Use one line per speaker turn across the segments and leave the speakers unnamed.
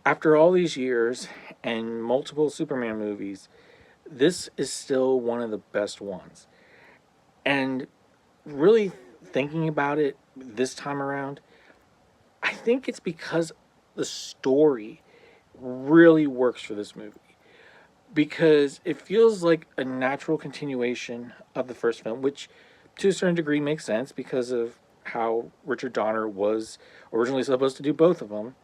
After all these years and multiple Superman movies, this is still one of the best ones. And really thinking about it this time around, I think it's because the story really works for this movie. Because it feels like a natural continuation of the first film, which to a certain degree makes sense because of how Richard Donner was originally supposed to do both of them.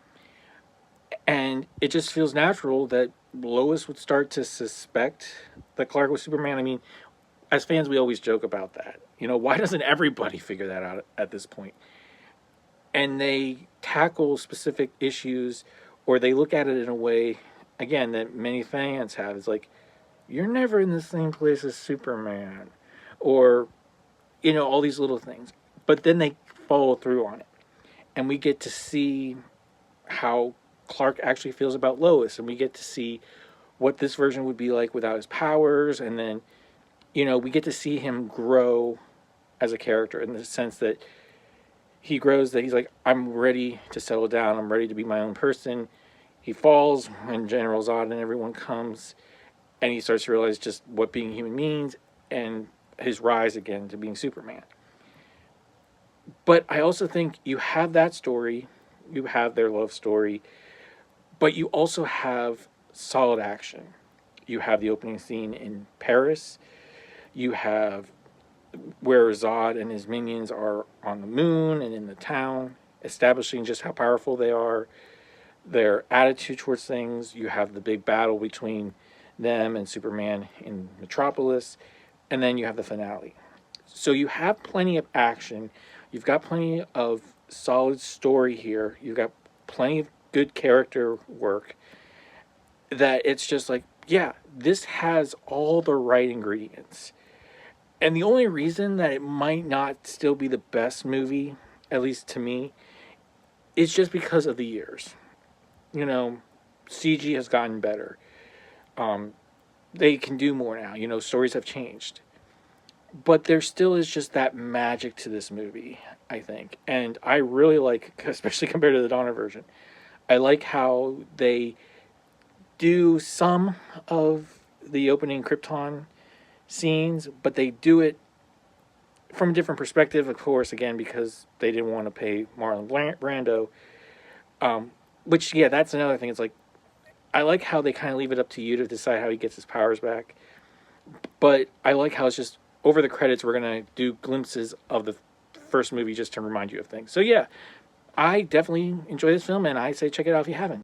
And it just feels natural that Lois would start to suspect that Clark was Superman. I mean, as fans, we always joke about that. You know, why doesn't everybody figure that out at this point? And they tackle specific issues, or they look at it in a way, again, that many fans have. It's like, you're never in the same place as Superman, or, you know, all these little things. But then they follow through on it. And we get to see how Clark actually feels about Lois, and we get to see what this version would be like without his powers, and then, you know, we get to see him grow as a character in the sense that he grows, that he's like, I'm ready to settle down, I'm ready to be my own person. He falls when General Zod and everyone comes, and he starts to realize just what being human means, and his rise again to being Superman. But I also think you have that story, you have their love story, but you also have solid action. You have the opening scene in Paris. You have where Zod and his minions are on the moon and in the town, establishing just how powerful they are, their attitude towards things. You have the big battle between them and Superman in Metropolis, and then you have the finale. So you have plenty of action. You've got plenty of solid story here. You've got plenty of good character work, that it's just like, yeah, this has all the right ingredients. And the only reason that it might not still be the best movie, at least to me, is just because of the years. You know, CG has gotten better. Um, they can do more now. You know, stories have changed. But there still is just that magic to this movie, I think. And I really like, especially compared to the Donner version, I like how they do some of the opening Krypton scenes, but they do it from a different perspective, of course, again, because they didn't want to pay Marlon Brando. Which, yeah, that's another thing. It's like, I like how they kind of leave it up to you to decide how he gets his powers back. But I like how it's just over the credits, we're going to do glimpses of the first movie just to remind you of things. So, yeah, I definitely enjoy this film, and I say check it out if you haven't.